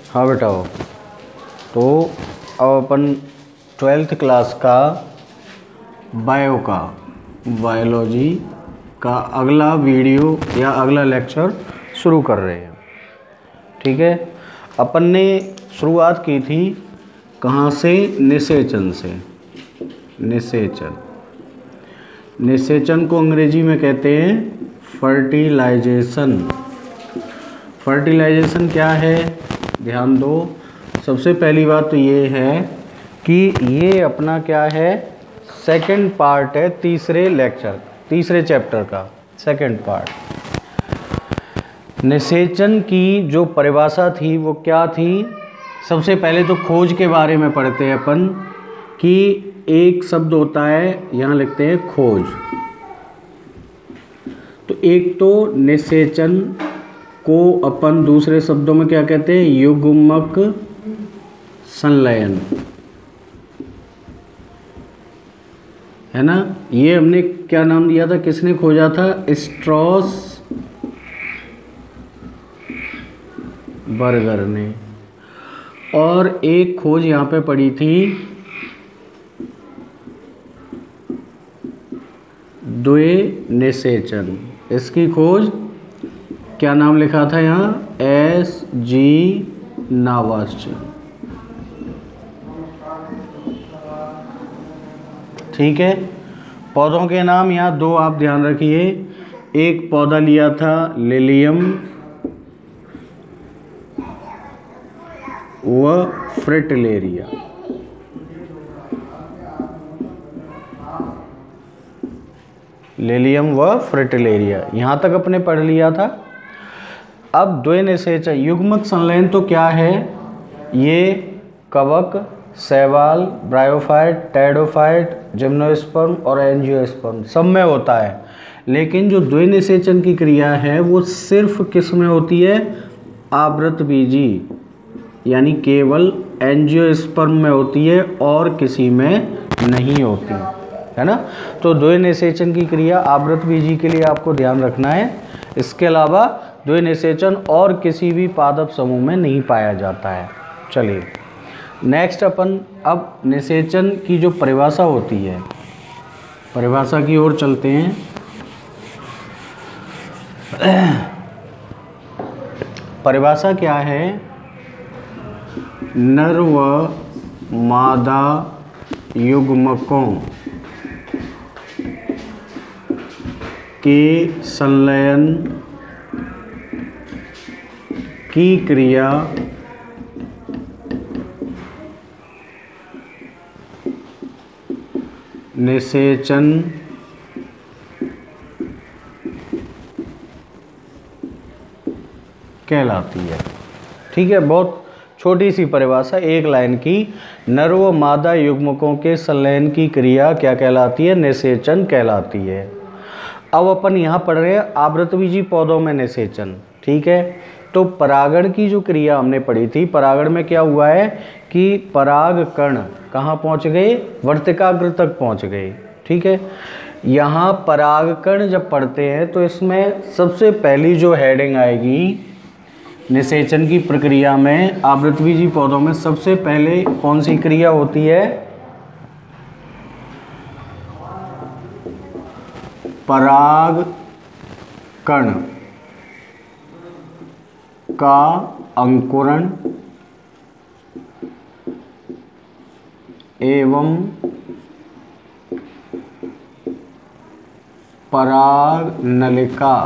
हाँ बेटाओ, तो अब अपन 12th क्लास का बायोलॉजी का अगला वीडियो या अगला लेक्चर शुरू कर रहे हैं। ठीक है, अपन ने शुरुआत की थी कहाँ से? निषेचन से। निषेचन को अंग्रेजी में कहते हैं फर्टिलाइजेशन। फर्टिलाइजेशन क्या है? ध्यान दो, सबसे पहली बात तो ये है कि ये अपना क्या है, सेकंड पार्ट है तीसरे चैप्टर का सेकंड पार्ट। निषेचन की जो परिभाषा थी वो क्या थी? सबसे पहले तो खोज के बारे में पढ़ते हैं अपन कि एक शब्द होता है, यहाँ लिखते हैं खोज। तो एक तो निषेचन को अपन दूसरे शब्दों में क्या कहते हैं? युग्मक संलयन, है ना। ये हमने क्या नाम दिया था? किसने खोजा था? स्ट्रॉसबर्गर ने। और एक खोज यहाँ पे पड़ी थी द्विनिषेचन। इसकी खोज क्या नाम लिखा था यहाँ? S.G. नावास्च। ठीक है, पौधों के नाम यहाँ दो आप ध्यान रखिए। एक पौधा लिया था लिलियम व फ्रिटिलेरिया। लिलियम व फ्रिटिलेरिया, यहाँ तक अपने पढ़ लिया था। अब द्विनिषेचन युग्मक संलयन तो क्या है? ये कवक, शैवाल, ब्रायोफाइट, टेरिडोफाइट, जिम्नोस्पर्म और एंजियोस्पर्म सब में होता है। लेकिन जो द्विनिषेचन की क्रिया है वो सिर्फ किस में होती है? आवृतबीजी, यानी केवल एंजियोस्पर्म में होती है और किसी में नहीं होती, है ना। तो द्विनिषेचन की क्रिया आवृतबीजी के लिए आपको ध्यान रखना है। इसके अलावा द्विनिषेचन और किसी भी पादप समूह में नहीं पाया जाता है। चलिए नेक्स्ट अपन अब निषेचन की जो परिभाषा होती है, परिभाषा की ओर चलते हैं। परिभाषा क्या है? नर व मादा युग्मकों के संलयन की क्रिया निषेचन कहलाती है। ठीक है, बहुत छोटी सी परिभाषा, एक लाइन की। नर व मादा युग्मकों के संलयन की क्रिया क्या कहलाती है? निषेचन कहलाती है। अब अपन यहाँ पढ़ रहे हैं आवृतबीजी पौधों में निषेचन। ठीक है, तो परागण की जो क्रिया हमने पढ़ी थी, परागण में क्या हुआ है कि पराग कण कहाँ पहुँच गए? वर्तिकाग्र तक पहुँच गए। ठीक है, यहाँ परागकण जब पढ़ते हैं तो इसमें सबसे पहली जो हेडिंग आएगी निषेचन की प्रक्रिया में, आवृतबीजी पौधों में सबसे पहले कौन सी क्रिया होती है? परागकण का अंकुरण एवं पराग नलिका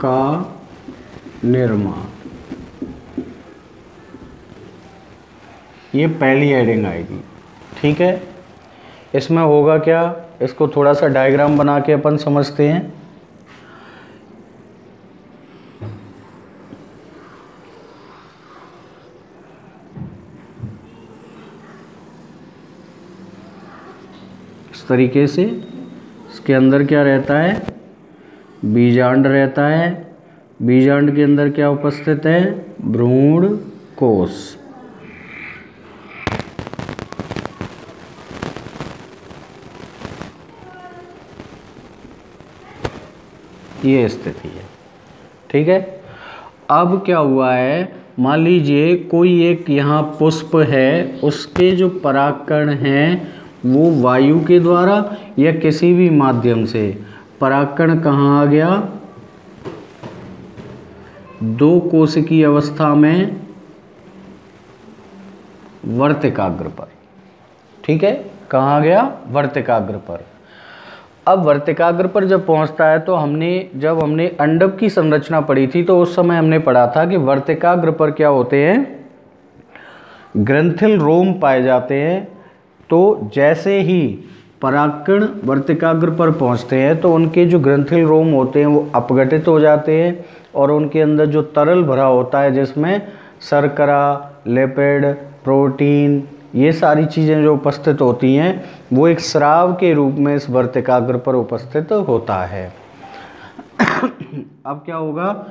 का निर्माण। ये पहली हेडिंग आएगी। ठीक है, इसमें होगा क्या? इसको थोड़ा सा डायग्राम बना के अपन समझते हैं। इस तरीके से इसके अंदर क्या रहता है? बीजांड रहता है। बीजांड के अंदर क्या उपस्थित है? भ्रूण कोश। ये स्थिति है। ठीक है। अब क्या हुआ है, मान लीजिए कोई एक यहाँ पुष्प है, उसके जो परागकण हैं वो वायु के द्वारा या किसी भी माध्यम से, परागकण कहाँ आ गया, 2 कोशिकीय अवस्था में वर्तिकाग्र पर। ठीक है, कहाँ आ गया, वर्तिकाग्र पर। अब वर्तिकाग्र पर जब पहुंचता है तो जब हमने अंडक की संरचना पढ़ी थी तो उस समय हमने पढ़ा था कि वर्तिकाग्र पर क्या होते हैं, ग्रंथिल रोम पाए जाते हैं। तो जैसे ही परागकण वर्तिकाग्र पर पहुंचते हैं तो उनके जो ग्रंथिल रोम होते हैं वो अपघटित हो जाते हैं और उनके अंदर जो तरल भरा होता है जिसमें शर्करा, लिपिड, प्रोटीन, ये सारी चीज़ें जो उपस्थित होती हैं वो एक स्राव के रूप में इस वर्तिकाग्र पर उपस्थित होता है। अब क्या होगा,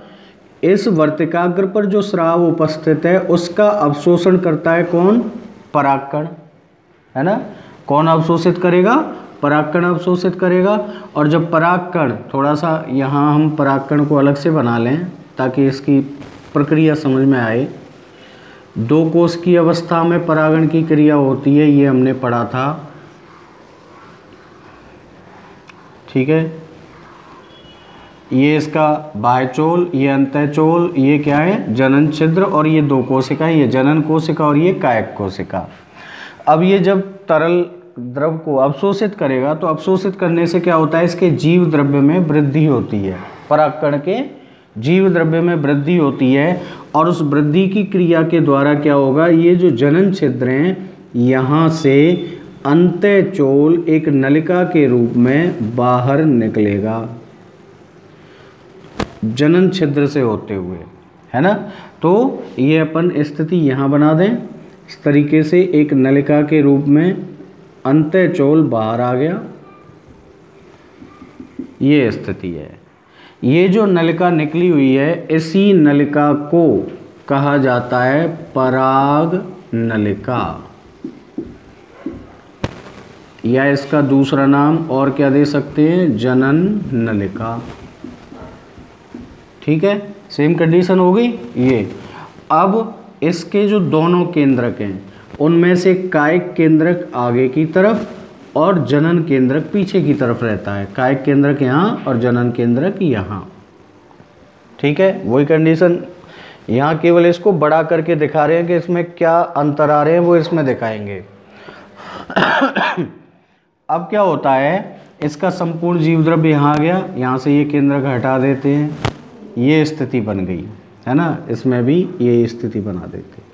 इस वर्तिकाग्र पर जो स्राव उपस्थित है उसका अवशोषण करता है कौन, परागकण, है ना। कौन अवशोषित करेगा, परागकण अवशोषित करेगा। और जब परागकण, थोड़ा सा यहाँ हम परागकण को अलग से बना लें ताकि इसकी प्रक्रिया समझ में आए। 2 कोश की अवस्था में परागण की क्रिया होती है, ये हमने पढ़ा था। ठीक है, ये इसका बाह्यचोल, ये अंतःचोल, ये क्या है, जनन छिद्र, और ये 2 कोशिका, ये जनन कोशिका और ये कायक कोशिका। अब ये जब तरल द्रव को अवशोषित करेगा तो अवशोषित करने से क्या होता है, इसके जीव द्रव्य में वृद्धि होती है, परागकण के जीव द्रव्य में वृद्धि होती है। और उस वृद्धि की क्रिया के द्वारा क्या होगा, ये जो जनन छिद्र हैं यहाँ से अंतःचोल एक नलिका के रूप में बाहर निकलेगा, जनन छिद्र से होते हुए, है ना। तो ये अपन स्थिति यहाँ बना दें, इस तरीके से एक नलिका के रूप में अंतःचोल बाहर आ गया, ये स्थिति है। ये जो नलिका निकली हुई है इसी नलिका को कहा जाता है पराग नलिका, या इसका दूसरा नाम और क्या दे सकते हैं, जनन नलिका। ठीक है, सेम कंडीशन हो गई ये। अब इसके जो दोनों केंद्रक हैं उनमें से कायिक केंद्रक आगे की तरफ और जनन केंद्रक पीछे की तरफ रहता है। कायिक केंद्रक यहाँ और जनन केंद्रक यहाँ। ठीक है, वही कंडीशन यहाँ, केवल इसको बड़ा करके दिखा रहे हैं कि इसमें क्या अंतर आ रहे हैं, वो इसमें दिखाएंगे। अब क्या होता है, इसका संपूर्ण जीव द्रव्य यहाँ आ गया, यहाँ से ये केंद्रक हटा देते हैं, ये स्थिति बन गई, है ना। इसमें भी ये स्थिति बना देते हैं।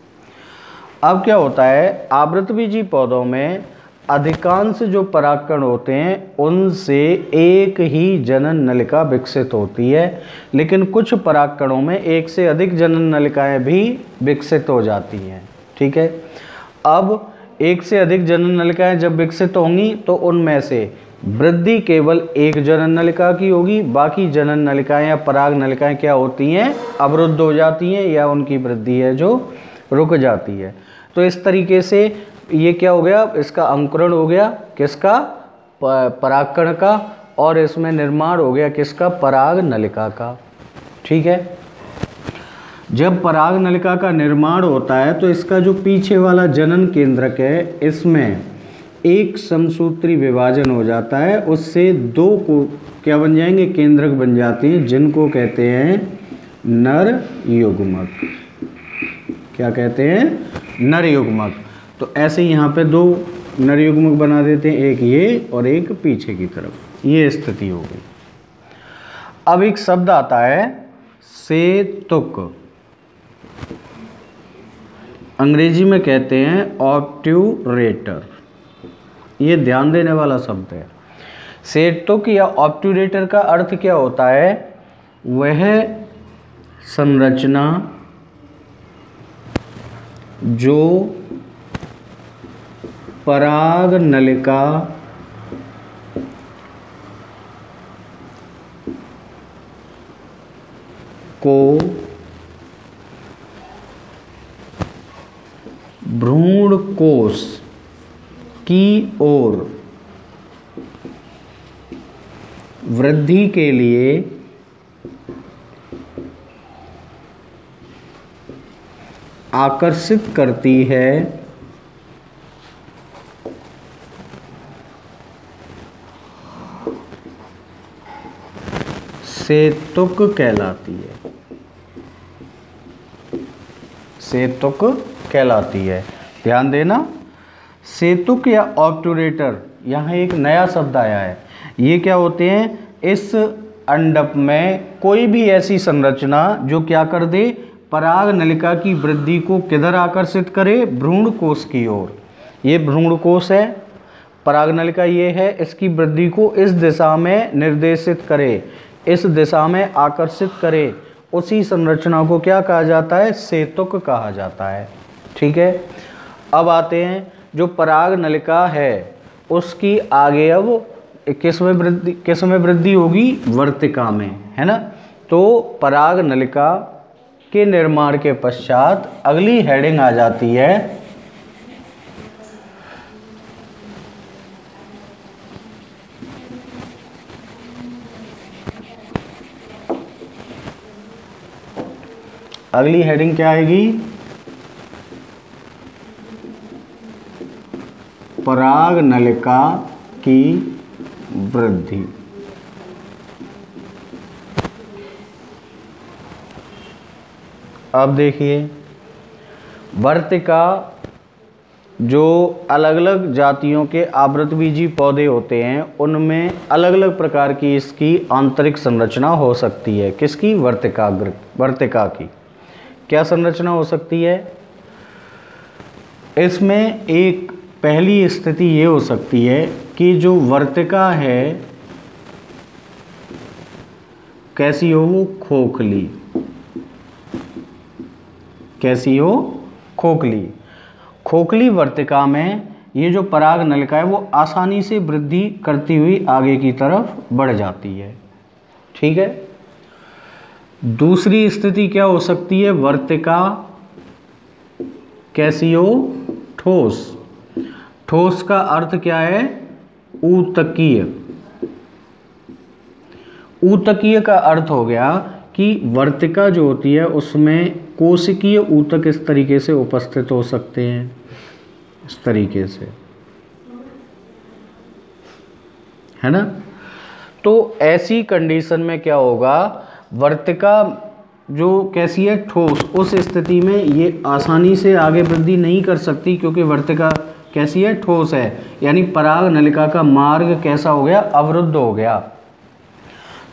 अब क्या होता है, आवृतबीजी पौधों में अधिकांश जो परागकण होते हैं उनसे एक ही जनन नलिका विकसित होती है, लेकिन कुछ परागकणों में एक से अधिक जनन नलिकाएं भी विकसित हो जाती हैं। ठीक है, अब एक से अधिक जनन नलिकाएं जब विकसित होंगी तो उनमें से वृद्धि केवल एक जनन नलिका की होगी, बाकी जनन नलिकाएं या पराग नलिकाएं क्या होती हैं, अवरुद्ध हो जाती हैं या उनकी वृद्धि है जो रुक जाती है। तो इस तरीके से ये क्या हो गया, इसका अंकुरण हो गया किसका, परागकण का, और इसमें निर्माण हो गया किसका, पराग नलिका का। ठीक है, जब पराग नलिका का निर्माण होता है तो इसका जो पीछे वाला जनन केंद्रक है इसमें एक समसूत्री विभाजन हो जाता है, उससे 2 को क्या बन जाएंगे, केंद्रक बन जाते हैं, जिनको कहते हैं नर युग्मक। क्या कहते हैं, नर युग्मक। तो ऐसे यहाँ पे 2 नर युग्मक बना देते हैं, एक ये और एक पीछे की तरफ, ये स्थिति हो गई। अब एक शब्द आता है सेतुक, अंग्रेजी में कहते हैं ऑब्ट्यूरेटर, ये ध्यान देने वाला शब्द है। सेतुक या ऑब्ट्यूरेटर का अर्थ क्या होता है, वह संरचना जो पराग नलिका को भ्रूण कोश की ओर वृद्धि के लिए आकर्षित करती है सेतुक कहलाती है। सेतुक कहलाती है। ध्यान देना, सेतुक या ऑब्टूरेटर, यहाँ एक नया शब्द आया है। ये क्या होते हैं? इस अंडप में कोई भी ऐसी संरचना जो क्या कर दे, पराग नलिका की वृद्धि को किधर आकर्षित करे? भ्रूण कोश की ओर। ये भ्रूण कोश है, पराग नलिका ये है, इसकी वृद्धि को इस दिशा में निर्देशित करे, इस दिशा में आकर्षित करे, उसी संरचना को क्या कहा जाता है? सेतुक कहा जाता है। ठीक है। अब आते हैं, जो पराग नलिका है उसकी आगे अब किस में वृद्धि होगी? वर्तिका में, है ना। तो पराग नलिका के निर्माण के पश्चात अगली हेडिंग आ जाती है अगली हेडिंग क्या आएगी? पराग नलिका की वृद्धि। अब देखिए, वर्तिका जो अलग अलग जातियों के आवृतबीजी पौधे होते हैं उनमें अलग अलग प्रकार की इसकी आंतरिक संरचना हो सकती है। किसकी? वर्तिका की क्या संरचना हो सकती है? इसमें एक पहली स्थिति ये हो सकती है कि जो वर्तिका है कैसी हो? वो खोखली। कैसी हो? खोखली। खोखली वर्तिका में ये जो पराग नलिका है वो आसानी से वृद्धि करती हुई आगे की तरफ बढ़ जाती है। ठीक है। दूसरी स्थिति क्या हो सकती है? वर्तिका कैसी हो? ठोस। ठोस का अर्थ क्या है? ऊतकीय। ऊतकीय का अर्थ हो गया कि वर्तिका जो होती है उसमें कोशिकीय ऊतक इस तरीके से उपस्थित हो सकते हैं, इस तरीके से, है ना। तो ऐसी कंडीशन में क्या होगा? वर्तिका जो कैसी है? ठोस। उस स्थिति में ये आसानी से आगे वृद्धि नहीं कर सकती क्योंकि वर्तिका कैसी है? ठोस है। यानी पराग नलिका का मार्ग कैसा हो गया? अवरुद्ध हो गया।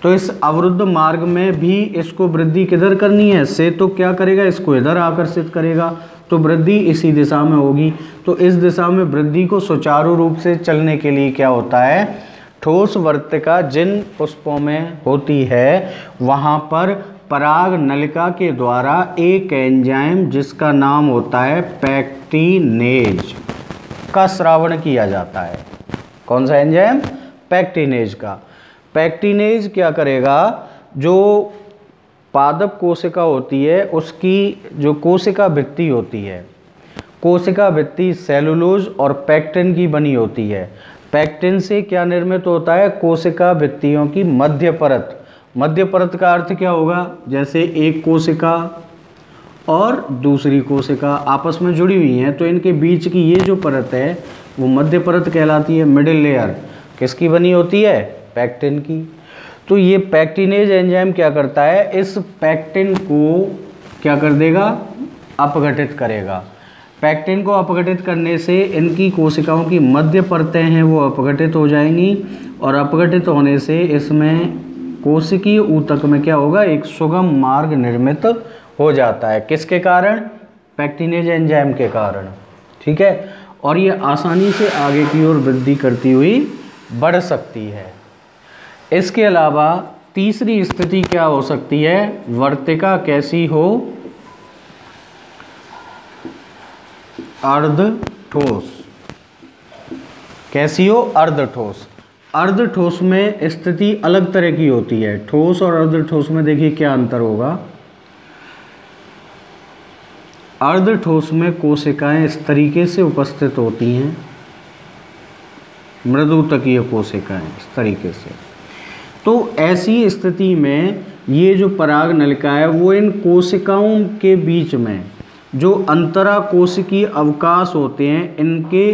तो इस अवरुद्ध मार्ग में भी इसको वृद्धि किधर करनी है? सेतुक क्या करेगा? इसको इधर आकर्षित करेगा, तो वृद्धि इसी दिशा में होगी। तो इस दिशा में वृद्धि को सुचारू रूप से चलने के लिए क्या होता है? ठोस वर्तिका जिन पुष्पों में होती है वहाँ पर पराग नलिका के द्वारा एक एंजाइम जिसका नाम होता है पैक्टिनेज का स्रावण किया जाता है। कौन सा एंजाइम? पैक्टिनेज का। पैक्टिनेज क्या करेगा? जो पादप कोशिका होती है उसकी जो कोशिका भित्ति होती है, कोशिका भित्ति सेलुलोज और पैक्टिन की बनी होती है। पैक्टिन से क्या निर्मित होता है? कोशिका भित्तियों की मध्य परत। मध्य परत का अर्थ क्या होगा? जैसे एक कोशिका और दूसरी कोशिका आपस में जुड़ी हुई हैं तो इनके बीच की ये जो परत है वो मध्य परत कहलाती है। मिडिल लेयर किसकी बनी होती है? पैक्टिन की। तो ये पैक्टिनेज एंजाइम क्या करता है? इस पैक्टिन को क्या कर देगा? अपघटित करेगा। पैक्टिन को अपघटित करने से इनकी कोशिकाओं की मध्य परतें हैं वो अपघटित हो जाएंगी और अपघटित होने से इसमें कोशिकीय ऊतक में क्या होगा? एक सुगम मार्ग निर्मित हो जाता है। किसके कारण? पैक्टिनेज एंजाइम के कारण। ठीक है। और ये आसानी से आगे की ओर वृद्धि करती हुई बढ़ सकती है। इसके अलावा तीसरी स्थिति क्या हो सकती है? वर्तिका कैसी हो? अर्ध ठोस। कैसी हो? अर्ध ठोस। अर्ध ठोस में स्थिति अलग तरह की होती है। ठोस और अर्ध ठोस में देखिए क्या अंतर होगा। अर्ध ठोस में कोशिकाएं इस तरीके से उपस्थित होती हैं, मृदुतकीय कोशिकाएं इस तरीके से। तो ऐसी स्थिति में ये जो पराग नलिका है वो इन कोशिकाओं के बीच में जो अंतराकोशिकीय अवकाश होते हैं, इनके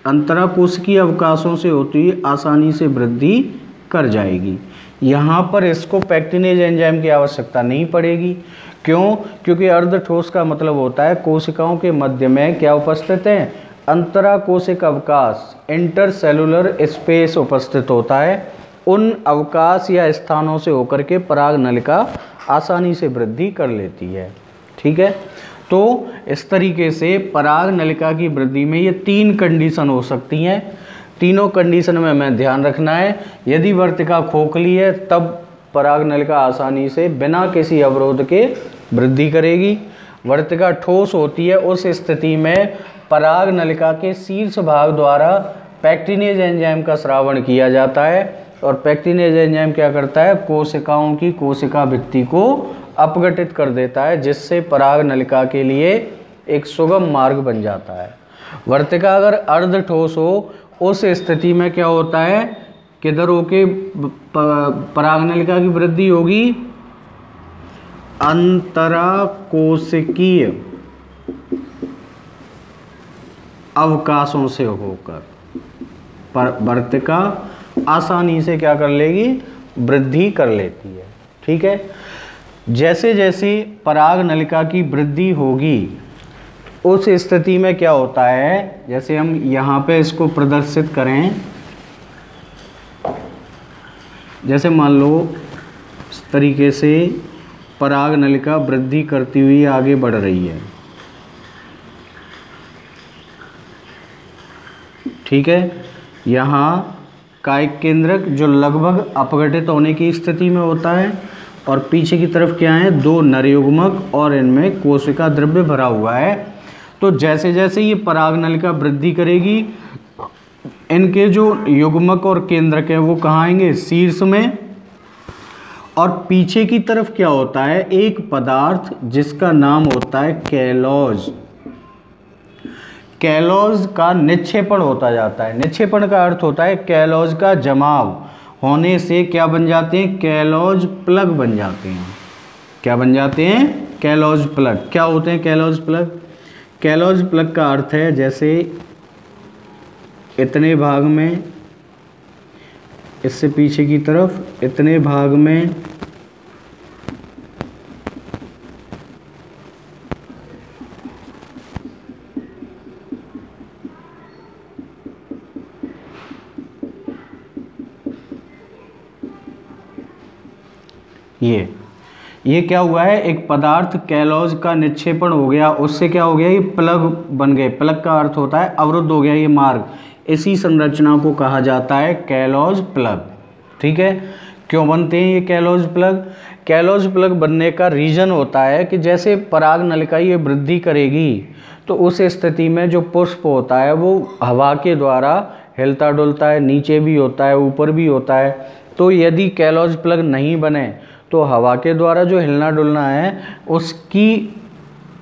अंतराकोशिकीय अवकाशों से होती हुई आसानी से वृद्धि कर जाएगी। यहाँ पर इसको पैक्टिनेज एंजाइम की आवश्यकता नहीं पड़ेगी। क्यों? क्योंकि अर्ध ठोस का मतलब होता है कोशिकाओं के मध्य में क्या उपस्थित है, अंतराकोशिक अवकाश, इंटरसेलुलर स्पेस उपस्थित होता है। उन अवकाश या स्थानों से होकर के पराग नलिका आसानी से वृद्धि कर लेती है। ठीक है, तो इस तरीके से पराग नलिका की वृद्धि में ये 3 कंडीशन हो सकती हैं। तीनों कंडीशन में हमें ध्यान रखना है। यदि वर्तिका खोखली है तब पराग नलिका आसानी से बिना किसी अवरोध के वृद्धि करेगी। वर्तिका ठोस होती है, उस स्थिति में पराग नलिका के शीर्ष भाग द्वारा पैक्टिनेज एंजाइम का स्रावण किया जाता है, और पैक्टिनेज एंजाइम क्या करता है, कोशिकाओं की कोशिका भित्ति को अपघटित कर देता है, जिससे पराग नलिका के लिए एक सुगम मार्ग बन जाता है। वर्तिका अगर अर्ध ठोस हो, उस स्थिति में क्या होता है, किधर होके पराग नलिका की वृद्धि होगी, अंतराकोशिकीय अवकाशों से होकर वर्तिका आसानी से क्या कर लेगी, वृद्धि कर लेती है। ठीक है, जैसे जैसे पराग नलिका की वृद्धि होगी उस स्थिति में क्या होता है, जैसे हम यहाँ पे इसको प्रदर्शित करें, जैसे मान लो इस तरीके से पराग नलिका वृद्धि करती हुई आगे बढ़ रही है। ठीक है, यहाँ कायिक केंद्रक जो लगभग अपघटित होने की स्थिति में होता है, और पीछे की तरफ क्या है, 2 नरयुग्मक और इनमें कोशिका द्रव्य भरा हुआ है। तो जैसे जैसे ये पराग नलिका वृद्धि करेगी, इनके जो युग्मक और केंद्रक है वो कहाँ आएंगे, शीर्ष में। और पीछे की तरफ क्या होता है, एक पदार्थ जिसका नाम होता है कैलोज। कैलोज का निक्षेपण होता जाता है। निक्षेपण का अर्थ होता है कैलोज का जमाव होने से क्या बन जाते हैं, कैलोज प्लग बन जाते हैं। क्या बन जाते हैं, कैलोज प्लग। क्या होते हैं कैलोज प्लग? कैलोज प्लग का अर्थ है जैसे इतने भाग में, इससे पीछे की तरफ इतने भाग में ये क्या हुआ है, एक पदार्थ कैलोज का निक्षेपण हो गया, उससे क्या हो गया, ये प्लग बन गए। प्लग का अर्थ होता है अवरुद्ध हो गया ये मार्ग। इसी संरचना को कहा जाता है कैलोज प्लग। ठीक है, क्यों बनते हैं ये कैलोज प्लग? कैलोज प्लग बनने का रीज़न होता है कि जैसे पराग नलिका ये वृद्धि करेगी तो उस स्थिति में जो पुष्प होता है वो हवा के द्वारा हिलता डुलता है, नीचे भी होता है, ऊपर भी होता है। तो यदि कैलोज प्लग नहीं बने तो हवा के द्वारा जो हिलना डुलना है उसकी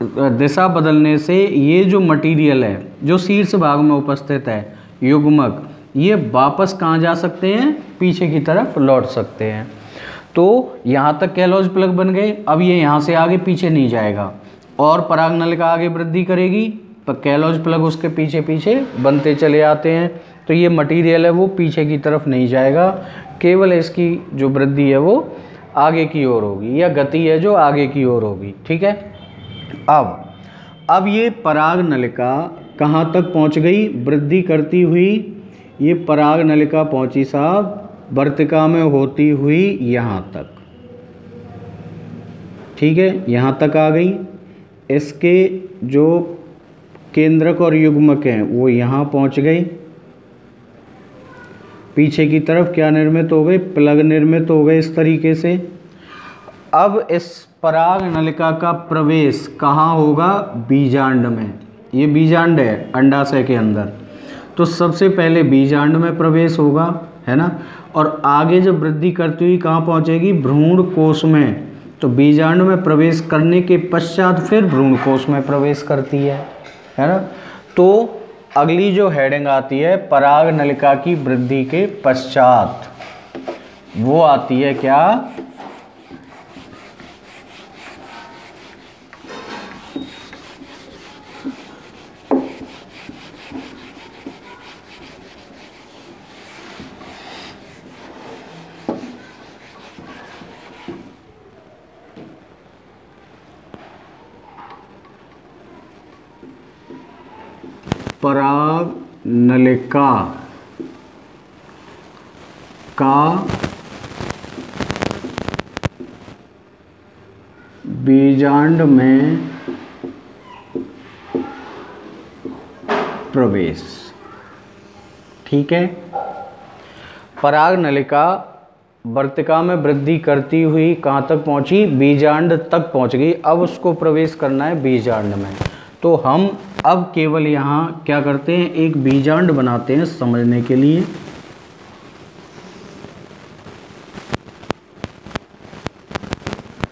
दिशा बदलने से ये जो मटेरियल है जो शीर्ष भाग में उपस्थित है, युग्मक, ये वापस कहाँ जा सकते हैं, पीछे की तरफ लौट सकते हैं। तो यहाँ तक कैलोज प्लग बन गए। अब ये यहाँ से आगे पीछे नहीं जाएगा और पराग नलिका आगे वृद्धि करेगी तो कैलोज प्लग उसके पीछे पीछे बनते चले आते हैं। तो ये मटेरियल है वो पीछे की तरफ नहीं जाएगा, केवल इसकी जो वृद्धि है वो आगे की ओर होगी, या गति है जो आगे की ओर होगी। ठीक है, अब ये पराग नलिका कहाँ तक पहुँच गई, वृद्धि करती हुई ये पराग नलिका पहुँची साहब वर्तिका में होती हुई यहाँ तक। ठीक है, यहाँ तक आ गई। इसके जो केंद्रक और युग्मक हैं वो यहाँ पहुँच गई। पीछे की तरफ क्या निर्मित हो गए, प्लग निर्मित हो गए इस तरीके से। अब इस पराग नलिका का प्रवेश कहाँ होगा, बीजांड में। ये बीजांड है अंडाशय के अंदर, तो सबसे पहले बीजांड में प्रवेश होगा, है ना। और आगे जब वृद्धि करती हुई कहाँ पहुँचेगी, भ्रूण कोश में। तो बीजांड में प्रवेश करने के पश्चात फिर भ्रूण कोश में प्रवेश करती है ना। तो अगली जो हेडिंग आती है पराग नलिका की वृद्धि के पश्चात, वो आती है क्या, पराग नलिका का बीजांड में प्रवेश। ठीक है, पराग नलिका वर्तिका में वृद्धि करती हुई कहाँ तक पहुंची? बीजांड तक पहुंच गई। अब उसको प्रवेश करना है बीजांड में। तो हम अब केवल यहाँ क्या करते हैं, एक बीजांड बनाते हैं समझने के लिए।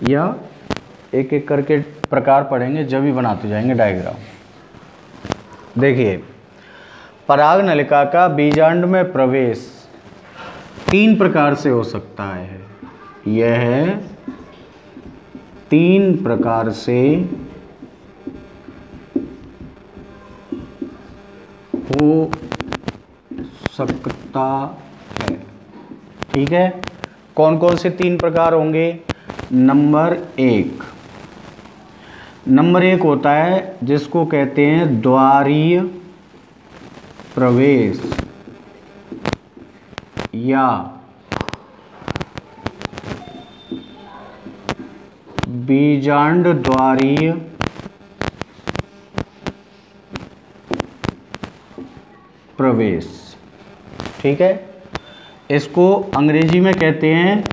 या एक एक करके प्रकार पढ़ेंगे, जब भी बनाते जाएंगे डायग्राम। देखिए, पराग नलिका का बीजांड में प्रवेश 3 प्रकार से हो सकता है। यह 3 प्रकार से हो सकता है। ठीक है, कौन कौन से 3 प्रकार होंगे? नंबर 1 होता है जिसको कहते हैं द्वारीय प्रवेश या बीजांड द्वारीय प्रवेश। ठीक है, इसको अंग्रेजी में कहते हैं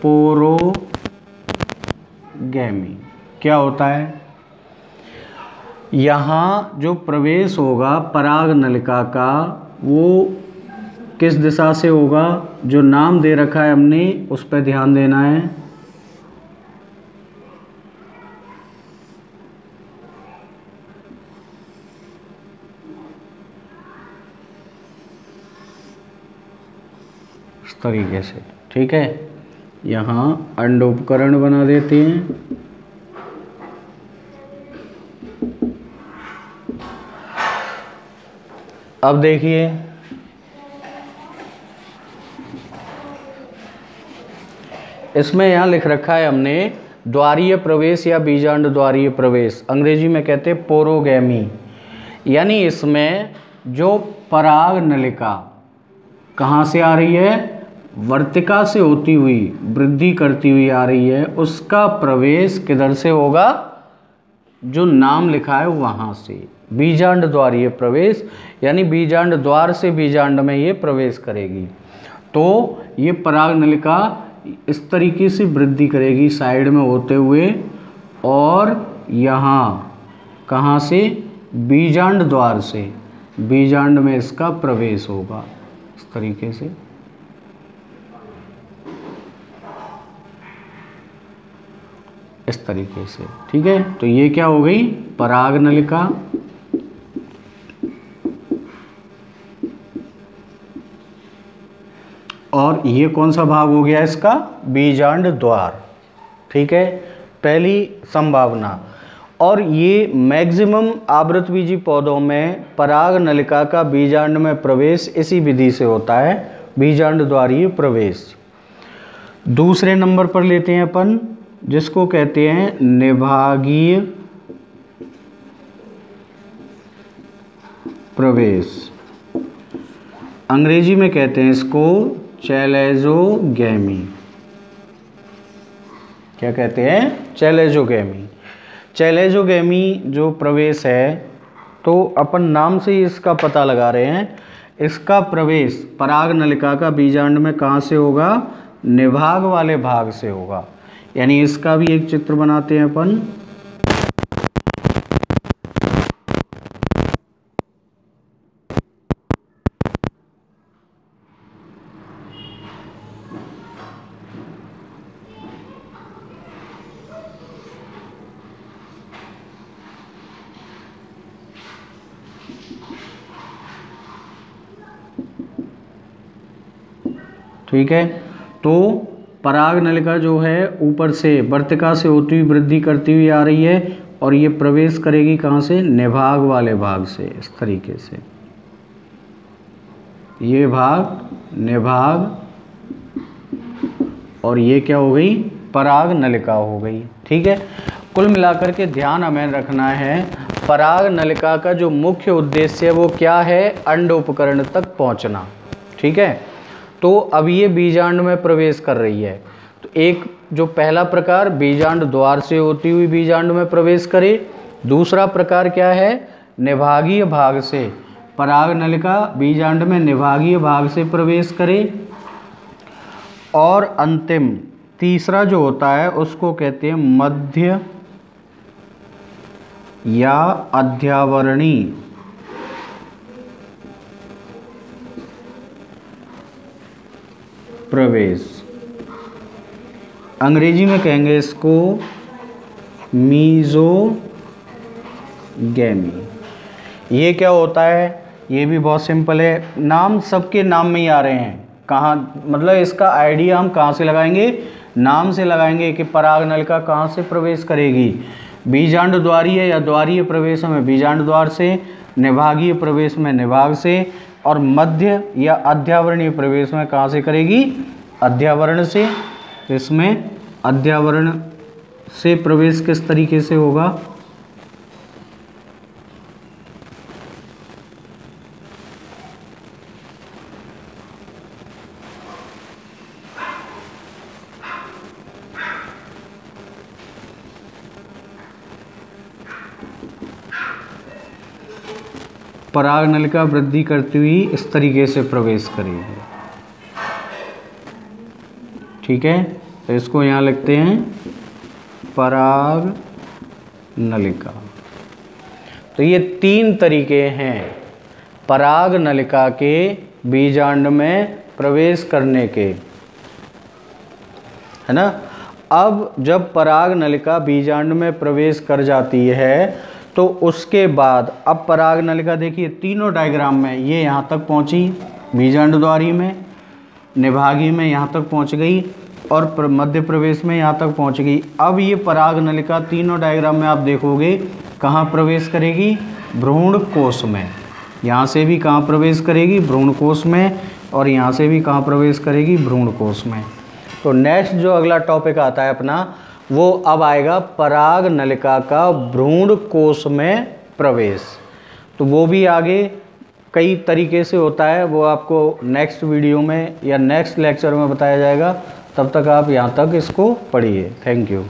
पोरोगैमी। क्या होता है? यहाँ जो प्रवेश होगा पराग नलिका का, वो किस दिशा से होगा? जो नाम दे रखा है हमने, उस पर ध्यान देना है। इस तरीके से। ठीक है, यहाँ अंडोपकरण बना देते हैं। अब देखिए, इसमें यहाँ लिख रखा है हमने द्वारीय प्रवेश या बीजांड द्वारीय प्रवेश, अंग्रेजी में कहते हैं पोरोगैमी। यानी इसमें जो पराग नलिका कहाँ से आ रही है? वर्तिका से होती हुई वृद्धि करती हुई आ रही है, उसका प्रवेश किधर से होगा? जो नाम लिखा है वहाँ से, बीजांड द्वारीय प्रवेश। यानी बीजांड द्वार से बीजांड में ये प्रवेश करेगी। तो ये पराग नलिका इस तरीके से वृद्धि करेगी साइड में होते हुए, और यहाँ कहाँ से? बीजांड द्वार से बीजांड में इसका प्रवेश होगा इस तरीके से। इस तरीके से। ठीक है, तो ये क्या हो गई? पराग नलिका। और ये कौन सा भाग हो गया इसका? बीजांड द्वार। ठीक है, पहली संभावना। और ये मैक्सिमम आवृतबीजी पौधों में पराग नलिका का बीजांड में प्रवेश इसी विधि से होता है, बीजांड द्वारीय प्रवेश। दूसरे नंबर पर लेते हैं अपन, जिसको कहते हैं निभागीय प्रवेश। अंग्रेजी में कहते हैं इसको चैलेजोगैमी। क्या कहते हैं? चैलेजोगैमी। चैलेजोगैमी जो प्रवेश है, तो अपन नाम से ही इसका पता लगा रहे हैं। इसका प्रवेश पराग नलिका का बीजांड में कहाँ से होगा? निभाग वाले भाग से होगा। यानी इसका भी एक चित्र बनाते हैं अपन। ठीक है, तो पराग नलिका जो है ऊपर से वर्तिका से होती हुई वृद्धि करती हुई आ रही है, और ये प्रवेश करेगी कहाँ से? निभाग वाले भाग से, इस तरीके से। ये भाग निभाग, और ये क्या हो गई? पराग नलिका हो गई। ठीक है, कुल मिलाकर के ध्यान हमें रखना है, पराग नलिका का जो मुख्य उद्देश्य है वो क्या है, अंड उपकरण तक पहुंचना। ठीक है, तो अब ये बीजांड में प्रवेश कर रही है। तो एक जो पहला प्रकार बीजांड द्वार से होती हुई बीजांड में प्रवेश करे, दूसरा प्रकार क्या है, निभागीय भाग से, पराग नलिका बीजांड में निभागीय भाग से प्रवेश करे, और अंतिम तीसरा जो होता है उसको कहते हैं मध्य या अध्यावरणी प्रवेश। अंग्रेजी में कहेंगे इसको मीजोगैमी। ये क्या होता है, ये भी बहुत सिंपल है, नाम सबके नाम में ही आ रहे हैं। कहाँ मतलब इसका आइडिया हम कहाँ से लगाएंगे, नाम से लगाएंगे कि पराग नलिका कहाँ से प्रवेश करेगी, बीजांड द्वारीय या द्वारीय प्रवेश में बीजांड द्वार से, निभागीय प्रवेश में निभाग से, और मध्य या अध्यावरणीय प्रवेश में कहाँ से करेगी, अध्यावरण से। इसमें अध्यावरण से प्रवेश किस तरीके से होगा, पराग नलिका वृद्धि करती हुई इस तरीके से प्रवेश करेगी। ठीक है, तो इसको यहाँ लिखते हैं पराग नलिका। तो ये तीन तरीके हैं पराग नलिका के बीजांड में प्रवेश करने के, है ना। अब जब पराग नलिका बीजांड में प्रवेश कर जाती है तो उसके बाद अब पराग नलिका देखिए तीनों डायग्राम में ये यहाँ तक पहुँची, बीजांड द्वारी में, निभागी में यहाँ तक पहुँच गई, और मध्य प्रवेश में यहाँ तक पहुँच गई। अब ये पराग नलिका तीनों डायग्राम में आप देखोगे कहाँ प्रवेश करेगी, भ्रूण कोश में। यहाँ से भी कहाँ प्रवेश करेगी, भ्रूण कोश में, और यहाँ से भी कहाँ प्रवेश करेगी, भ्रूण कोश में। तो नेक्स्ट जो अगला टॉपिक आता है अपना, वो अब आएगा पराग नलिका का भ्रूण कोश में प्रवेश। तो वो भी आगे कई तरीके से होता है, वो आपको नेक्स्ट वीडियो में या नेक्स्ट लेक्चर में बताया जाएगा। तब तक आप यहाँ तक इसको पढ़िए। Thank you.